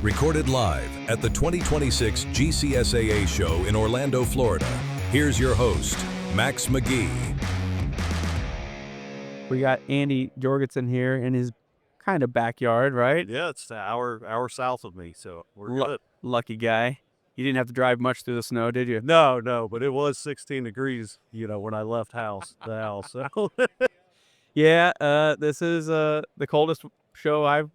Recorded live at the 2026 GCSAA show in Orlando, Florida. Here's your host, Max McGee. We got Andy Jorgensen here in his kind of backyard, right? Yeah, it's an hour south of me, so we're good. Lucky guy. You didn't have to drive much through the snow, did you? No, but it was 16 degrees, when I left the house. So Yeah, this is the coldest show I've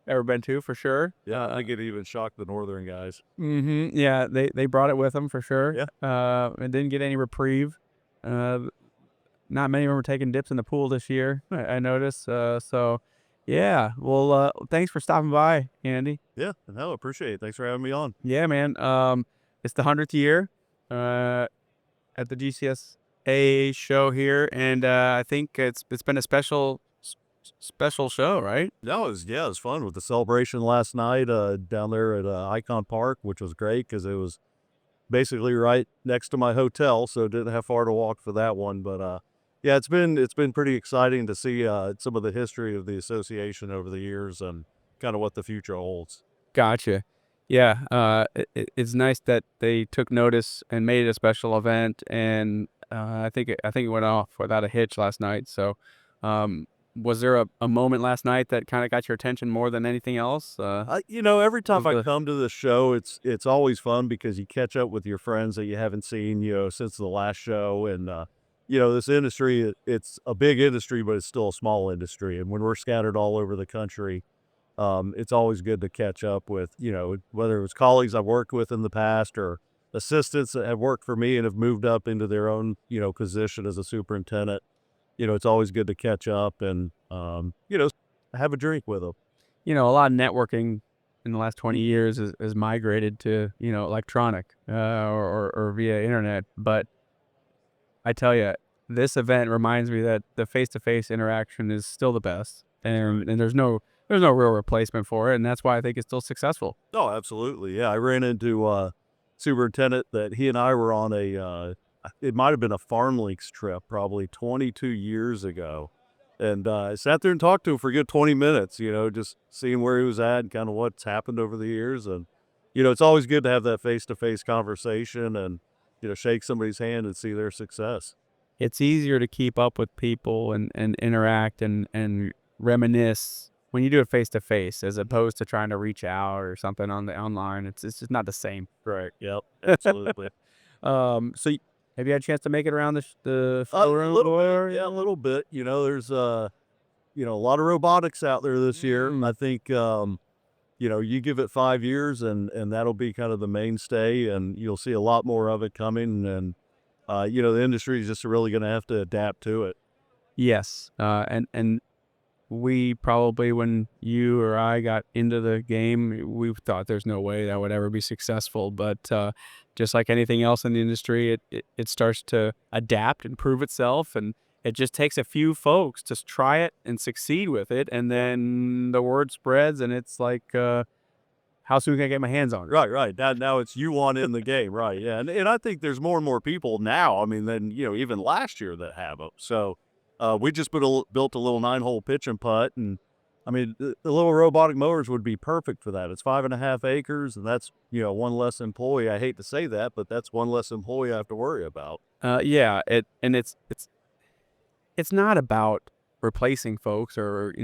ever been to, for sure. yeah, I think it even shocked the northern guys. Yeah, they brought it with them for sure. Yeah. And didn't get any reprieve. Not many of them were taking dips in the pool this year, I noticed. So, yeah. Well, thanks for stopping by, Andy. Yeah, no, appreciate it. Thanks for having me on. Yeah, man. It's the 100th year at the GCSAA show here, and I think it's been a special show, right? No, it was fun with the celebration last night down there at Icon Park, which was great because it was basically right next to my hotel, so didn't have far to walk for that one. But yeah, it's been pretty exciting to see some of the history of the association over the years and kind of what the future holds. Gotcha. Yeah, it's nice that they took notice and made it a special event, and I think it went off without a hitch last night. So, was there a moment last night that kind of got your attention more than anything else? Every time I the- come to the show, it's always fun because you catch up with your friends that you haven't seen, since the last show. And, this industry, it's a big industry, but it's still a small industry. And when we're scattered all over the country, it's always good to catch up with, whether it was colleagues I've worked with in the past or assistants that have worked for me and have moved up into their own, position as a superintendent. It's always good to catch up and, have a drink with them. A lot of networking in the last 20 years has migrated to, electronic or via internet. But I tell you, this event reminds me that the face-to-face interaction is still the best, and there's no real replacement for it, and that's why I think it's still successful. Oh, absolutely. Yeah, I ran into a superintendent that he and I were on it might have been a Farm Links trip probably 22 years ago. And I sat there and talked to him for a good 20 minutes, just seeing where he was at and kind of what's happened over the years. And, it's always good to have that face-to-face conversation and, shake somebody's hand and see their success. It's easier to keep up with people and interact and reminisce when you do it face-to-face as opposed to trying to reach out or something on the online. It's just not the same. Right. Yep. Absolutely. So have you had a chance to make it around the showroom? A little bit. There's a lot of robotics out there this year. I think you give it 5 years and that'll be kind of the mainstay, and you'll see a lot more of it coming. And the industry is just really going to have to adapt to it. Yes, and we probably, when you or I got into the game, we thought there's no way that would ever be successful. But just like anything else in the industry, it starts to adapt and prove itself, and it just takes a few folks to try it and succeed with it, and then the word spreads, and it's like, how soon can I get my hands on it? Right. Now it's you want in the game, right? Yeah, and I think there's more and more people now. I mean, than even last year that have them. So. We just built a little 9-hole pitch and putt, and I mean the little robotic mowers would be perfect for that. It's 5.5 acres, and that's one less employee. I hate to say that, but that's one less employee I have to worry about. Yeah, it's not about replacing folks or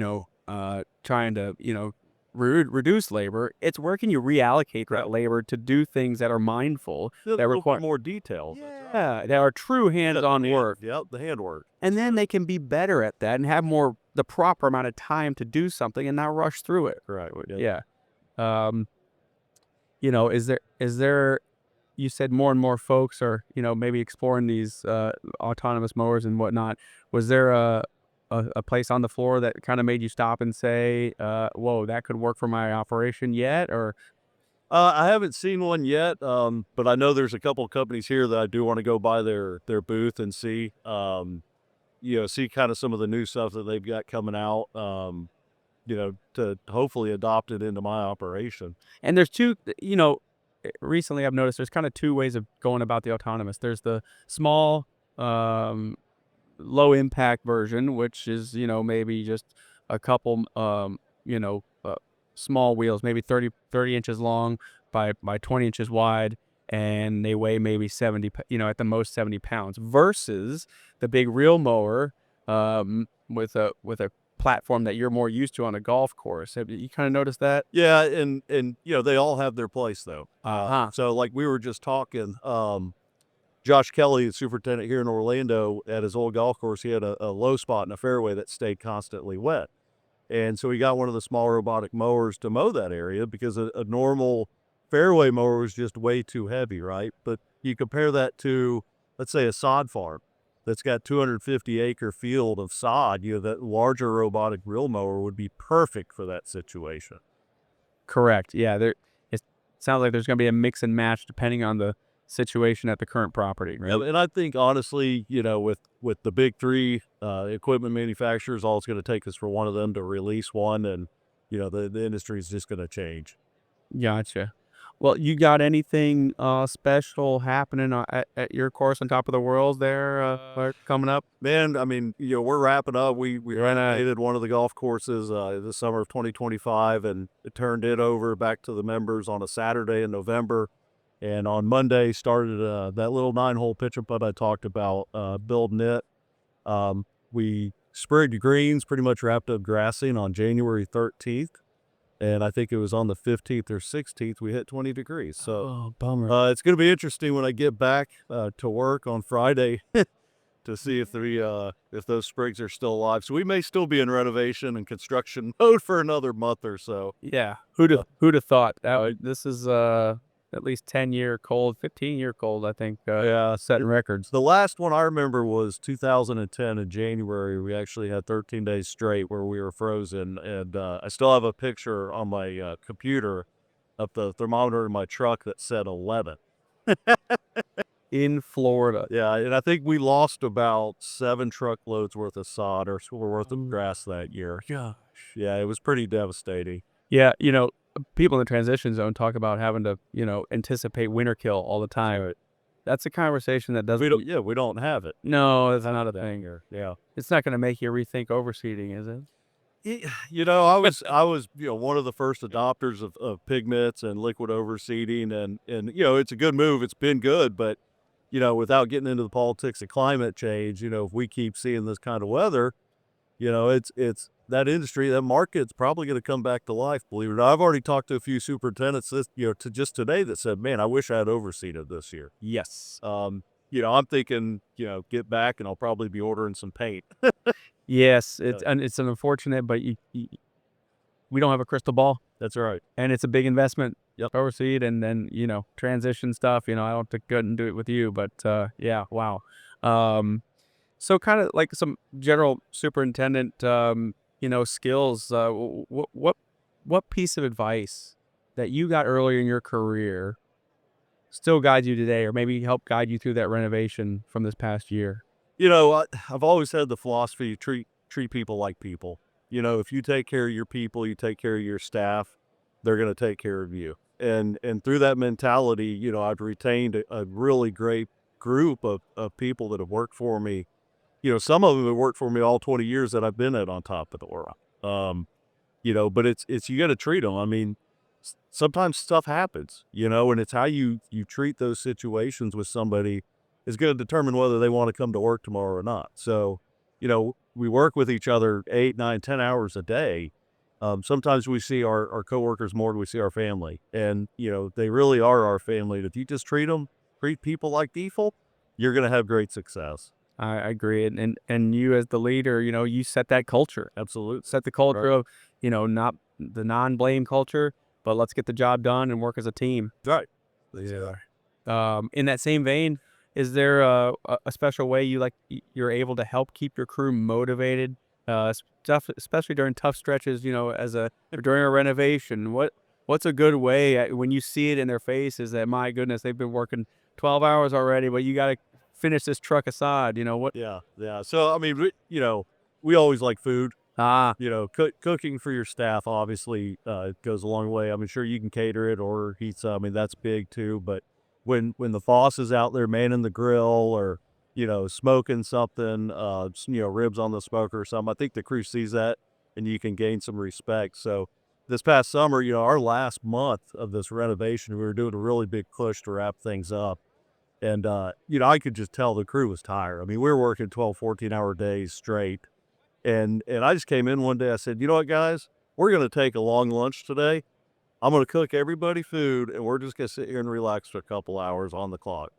trying to reduce labor. It's where can you reallocate that labor to do things that are mindful, that require more details. Yeah, that are true hands-on work. Yep, the handwork. And then they can be better at that and have the proper amount of time to do something and not rush through it. Right. Yeah. Is there, you said more and more folks are, maybe exploring these autonomous mowers and whatnot. Was there a place on the floor that kind of made you stop and say, whoa, that could work for my operation yet? Or I haven't seen one yet, but I know there's a couple of companies here that I do want to go by their booth and see, see kind of some of the new stuff that they've got coming out, to hopefully adopt it into my operation. And there's two, recently I've noticed there's kind of two ways of going about the autonomous. There's the small, low impact version, which is, maybe just a couple, small wheels, maybe 30 inches long by 20 inches wide, and they weigh maybe 70, at the most 70 pounds, versus the big reel mower with a platform that you're more used to on a golf course. Have you kind of noticed that? Yeah, and they all have their place though. Uh-huh. So like we were just talking, Josh Kelly, the superintendent here in Orlando, at his old golf course, he had a low spot in a fairway that stayed constantly wet. And so he got one of the small robotic mowers to mow that area because a normal fairway mower was just way too heavy, right? But you compare that to, let's say, a sod farm that's got 250-acre field of sod, that larger robotic reel mower would be perfect for that situation. Correct. Yeah, it sounds like there's going to be a mix and match depending on the situation at the current property, right? Yeah, and I think honestly, with the big three equipment manufacturers, all it's going to take is for one of them to release one, and the industry is just going to change. Gotcha. Well, you got anything special happening at your course on top of the world there coming up? Man, I mean, we're wrapping up. We Right on. renovated one of the golf courses this summer of 2025, and it turned it over back to the members on a Saturday in November. And on Monday started that little 9-hole pitch and putt I talked about, building it. We sprigged greens, pretty much wrapped up grassing on January 13th. And I think it was on the 15th or 16th we hit 20 degrees. So Oh, bummer. it's going to be interesting when I get back to work on Friday to see if those sprigs are still alive. So we may still be in renovation and construction mode for another month or so. Yeah. Who'd have thought that this is at least 10-year cold, 15-year cold, I think, setting records. The last one I remember was 2010 in January. We actually had 13 days straight where we were frozen, and I still have a picture on my computer of the thermometer in my truck that said 11. In Florida. Yeah, and I think we lost about 7 truckloads worth of sod or worth of grass that year. Gosh. Yeah, it was pretty devastating. Yeah, people in the transition zone talk about having to, anticipate winter kill all the time. Right. That's a conversation that doesn't. We don't have it. No, that's not a thing. Yeah. It's not going to make you rethink overseeding, is it? I was one of the first adopters of pigments and liquid overseeding, and it's a good move. It's been good, but without getting into the politics of climate change, if we keep seeing this kind of weather, it's that industry, that market's probably going to come back to life. Believe it or not, I've already talked to a few superintendents to just today that said, "Man, I wish I had overseeded this year." Yes. I'm thinking, get back and I'll probably be ordering some paint. Yes, it's unfortunate, but we don't have a crystal ball, That's right. and it's a big investment. Yep. Overseed and then transition stuff. I don't have to go and do it with you, but yeah, wow. So kind of like some general superintendent, skills. What piece of advice that you got earlier in your career still guides you today, or maybe help guide you through that renovation from this past year? I've always had the philosophy to treat people like people. If you take care of your people, you take care of your staff, they're going to take care of you. And through that mentality, I've retained a really great group of people that have worked for me. Some of them have worked for me all 20 years that I've been at On Top of the World. But it's you got to treat them. I mean, sometimes stuff happens, and it's how you treat those situations with somebody is going to determine whether they want to come to work tomorrow or not. So, we work with each other 8, 9, 10 hours a day. Sometimes we see our coworkers more than we see our family, and they really are our family. If you just treat people like people, you're going to have great success. I agree, and you as the leader, you set that culture. Absolutely. Set the culture Right. of, not the non-blame culture, but let's get the job done and work as a team. Right. Yeah. In that same vein, is there a special way you're able to help keep your crew motivated? Especially during tough stretches, during a renovation. What's a good way when you see it in their faces that, my goodness, they've been working 12 hours already, but you got to finish this truck aside. What? Yeah. So I mean, we always like food. Ah, Cooking for your staff obviously goes a long way. I'm sure you can cater it or heat some. I mean, that's big too. But when the boss is out there manning the grill or smoking something, ribs on the smoker or something, I think the crew sees that and you can gain some respect. So this past summer, our last month of this renovation, we were doing a really big push to wrap things up. And, I could just tell the crew was tired. I mean, we were working 12, 14-hour days straight. And I just came in one day. I said, you know what, guys? We're going to take a long lunch today. I'm going to cook everybody food, and we're just going to sit here and relax for a couple hours on the clock.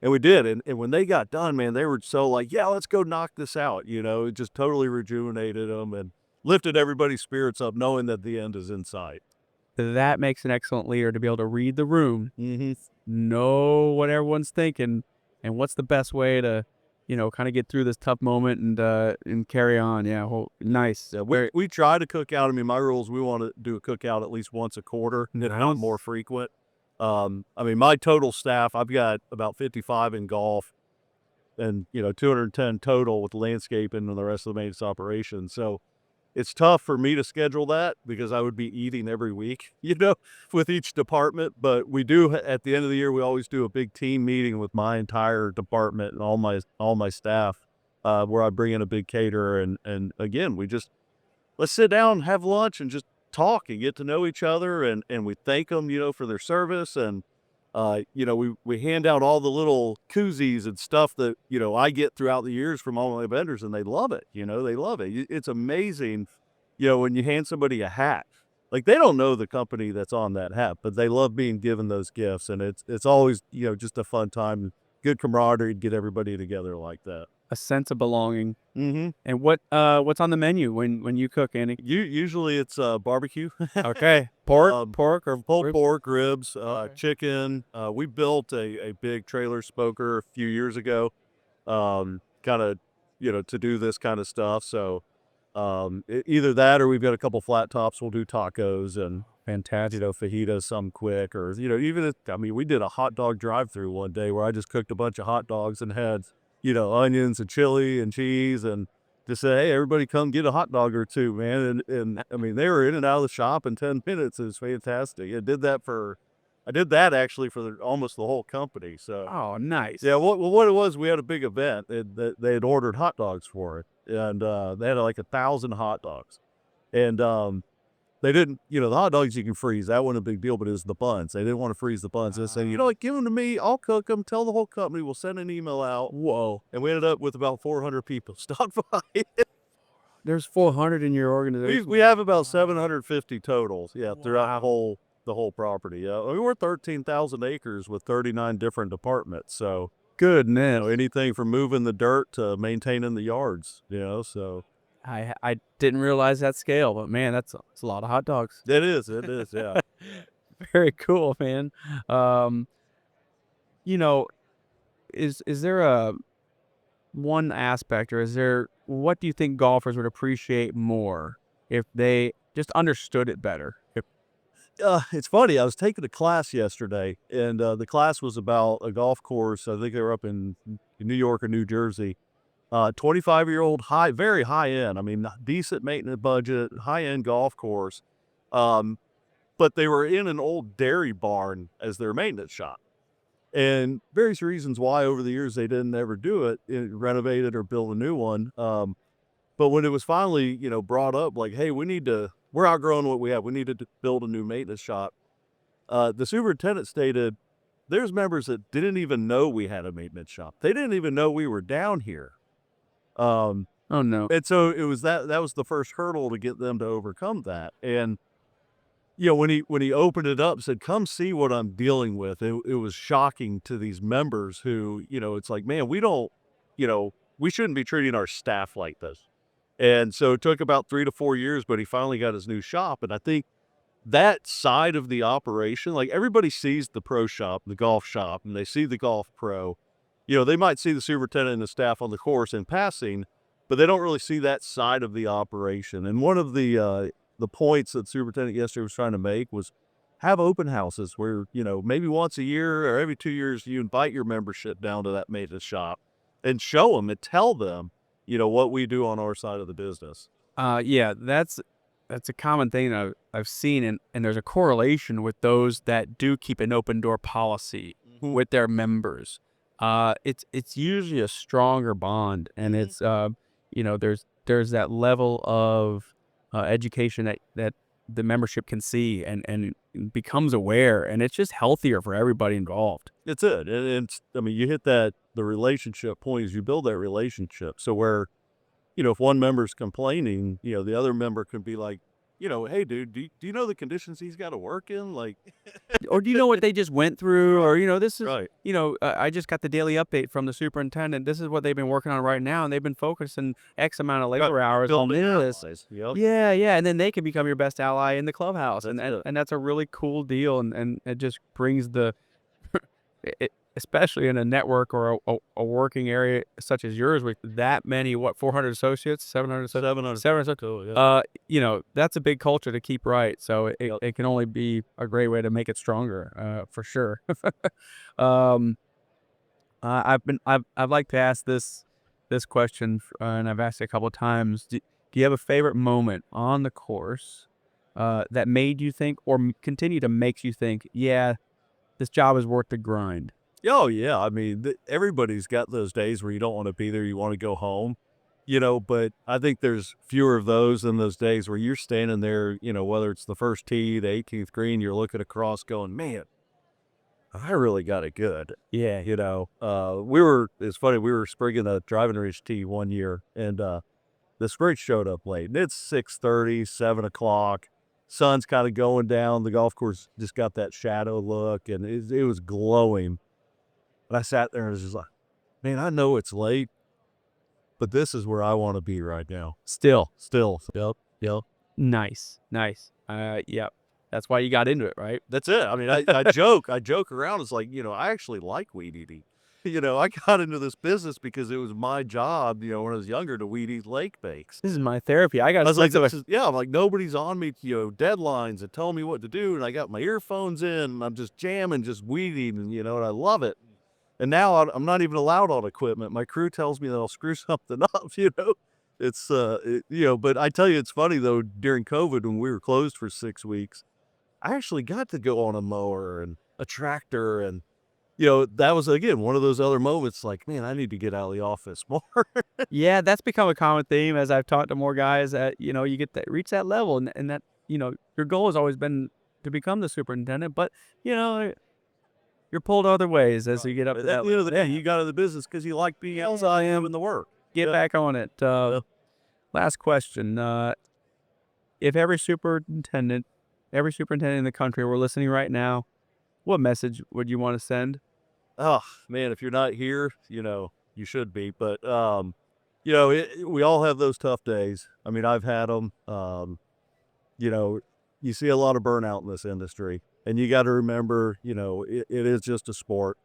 And we did. And when they got done, man, they were so like, yeah, let's go knock this out. It just totally rejuvenated them and lifted everybody's spirits up, knowing that the end is in sight. That makes an excellent leader, to be able to read the room, know what everyone's thinking, and what's the best way to, kind of get through this tough moment and carry on. Yeah, nice. Yeah, we try to cook out. I mean, my rules, we want to do a cookout at least once a quarter, if not more frequent. I mean, my total staff, I've got about 55 in golf and, 210 total with landscaping and the rest of the maintenance operations. So it's tough for me to schedule that because I would be eating every week, with each department. But we do, at the end of the year, we always do a big team meeting with my entire department and all my staff, where I bring in a big caterer. And again, let's sit down, have lunch, and just talk and get to know each other. And we thank them, for their service. And, we hand out all the little koozies and stuff that, I get throughout the years from all my vendors, and they love it. They love it. It's amazing, when you hand somebody a hat, like they don't know the company that's on that hat, but they love being given those gifts. And it's always, just a fun time, good camaraderie to get everybody together like that. A sense of belonging. Mm-hmm. And what's on the menu when you cook, Andy? Usually it's barbecue. Okay. Pork or pulled pork, ribs, Okay. chicken. We built a big trailer smoker a few years ago, kind of, to do this kind of stuff. So either that or we've got a couple flat tops. We'll do tacos and fantastic, fajitas, some quick, or, we did a hot dog drive-through one day where I just cooked a bunch of hot dogs and had, onions and chili and cheese, and just say, hey, everybody come get a hot dog or two, man. And I mean, they were in and out of the shop in 10 minutes. It was fantastic. I did that actually for almost the whole company. So, oh, nice. yeah. What it was, we had a big event that they had ordered hot dogs for it. And, they had like 1,000 hot dogs, and, they didn't, the hot dogs you can freeze. That wasn't a big deal, but it was the buns. They didn't want to freeze the buns. They said, give them to me. I'll cook them. Tell the whole company. We'll send an email out. Whoa. And we ended up with about 400 people stop by. There's 400 in your organization. We have about 750 totals. Yeah. Throughout the whole property. Yeah. We're 13,000 acres with 39 different departments. So goodness. Anything from moving the dirt to maintaining the yards, so. I didn't realize that scale, but man, that's a lot of hot dogs. It is, yeah. Very cool, man. Is there one aspect, or what do you think golfers would appreciate more if they just understood it better? It's funny. I was taking a class yesterday, and the class was about a golf course. I think they were up in New York or New Jersey. 25-year-old very high end. I mean, decent maintenance budget, high end golf course. But they were in an old dairy barn as their maintenance shop, and various reasons why over the years they didn't ever do it, renovate it or build a new one. But when it was finally, brought up, like, hey, we're outgrowing what we have. We needed to build a new maintenance shop. The superintendent stated there's members that didn't even know we had a maintenance shop. They didn't even know we were down here. Oh no. And so it was that was the first hurdle to get them to overcome that. And, when he opened it up, said, come see what I'm dealing with. It was shocking to these members who, it's like, man, we don't, we shouldn't be treating our staff like this. And so it took about 3 to 4 years, but he finally got his new shop. And I think that side of the operation, like everybody sees the pro shop, the golf shop, and they see the golf pro. They might see the superintendent and the staff on the course in passing, but they don't really see that side of the operation. And one of the points that the superintendent yesterday was trying to make was have open houses where, maybe once a year or every 2 years, you invite your membership down to that maintenance shop and show them and tell them, what we do on our side of the business. Yeah, that's a common thing I've seen, and there's a correlation with those that do keep an open door policy with their members. It's usually a stronger bond, and it's there's that level of education that the membership can see and becomes aware, and it's just healthier for everybody involved. It's it. And it's, I mean, you hit the relationship point is you build that relationship. So where, if one member's complaining, the other member can be like, hey, dude, do you know the conditions he's got to work in? Like, Or do you know what they just went through? Or, this is, right. I just got the daily update from the superintendent. This is what they've been working on right now, and they've been focusing X amount of labor hours on this. Yep. Yeah, and then they can become your best ally in the clubhouse, That's it. and that's a really cool deal, and it just brings the, especially in a network or a working area such as yours with that many 400 associates, 700 associates, 700 Cool, yeah. that's a big culture to keep right. So Yep. it can only be a great way to make it stronger, for sure. um, I've like to ask this question, and I've asked it a couple of times. Do you have a favorite moment on the course that made you think, or continue to makes you think, yeah, this job is worth the grind? Oh, yeah. I mean, everybody's got those days where you don't want to be there. You want to go home, but I think there's fewer of those than those days where you're standing there, whether it's the first tee, the 18th green, you're looking across going, man, I really got it good. Yeah. It's funny, we were sprigging a driving range tee one year, and the sprig showed up late, and it's 6:30, 7 o'clock. Sun's kind of going down. The golf course just got that shadow look, and it was glowing. And I sat there and was just like, man, I know it's late, but this is where I want to be right now. Still. Yep. Nice. Yep. That's why you got into it, right? That's it. I mean, I joke around. It's like, I actually like weed eating. I got into this business because it was my job, when I was younger, to weed eat lake bakes. This is my therapy. I was like, I'm like, nobody's on me, deadlines and telling me what to do. And I got my earphones in and I'm just jamming, just weed eating, and I love it. And now I'm not even allowed on equipment. My crew tells me that I'll screw something up, It's, but I tell you, it's funny though, during COVID when we were closed for 6 weeks, I actually got to go on a mower and a tractor. And, that was, again, one of those other moments like, man, I need to get out of the office more. Yeah, that's become a common theme as I've talked to more guys that, you get that, reach that level, and that, your goal has always been to become the superintendent, but, you're pulled other ways as you get up to that level. Yeah, you got in the business because you like being out in the work. Get back on it. Last question. If every superintendent in the country were listening right now, what message would you want to send? Oh, man, if you're not here, you should be. But, we all have those tough days. I mean, I've had them. You see a lot of burnout in this industry. And you got to remember, it is just a sport.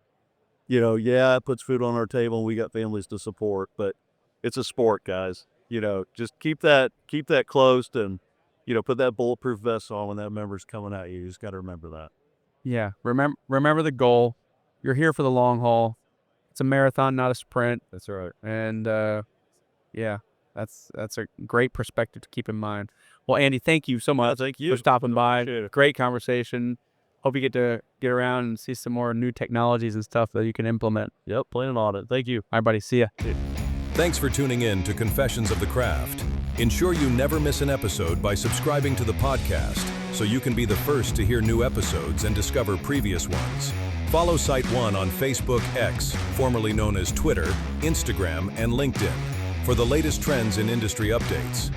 Yeah, it puts food on our table and we got families to support, but it's a sport, guys. Just keep that closed and, put that bulletproof vest on when that member's coming at you. You just got to remember that. Yeah. Remember the goal. You're here for the long haul. It's a marathon, not a sprint. That's right. And, yeah, that's a great perspective to keep in mind. Well, Andy, thank you so much for stopping by. Great conversation. Hope you get to get around and see some more new technologies and stuff that you can implement. Yep, planning on it. Thank you. All right, buddy. See ya. Thanks for tuning in to Confessions of the Craft. Ensure you never miss an episode by subscribing to the podcast so you can be the first to hear new episodes and discover previous ones. Follow SiteOne on Facebook X, formerly known as Twitter, Instagram, and LinkedIn for the latest trends in industry updates.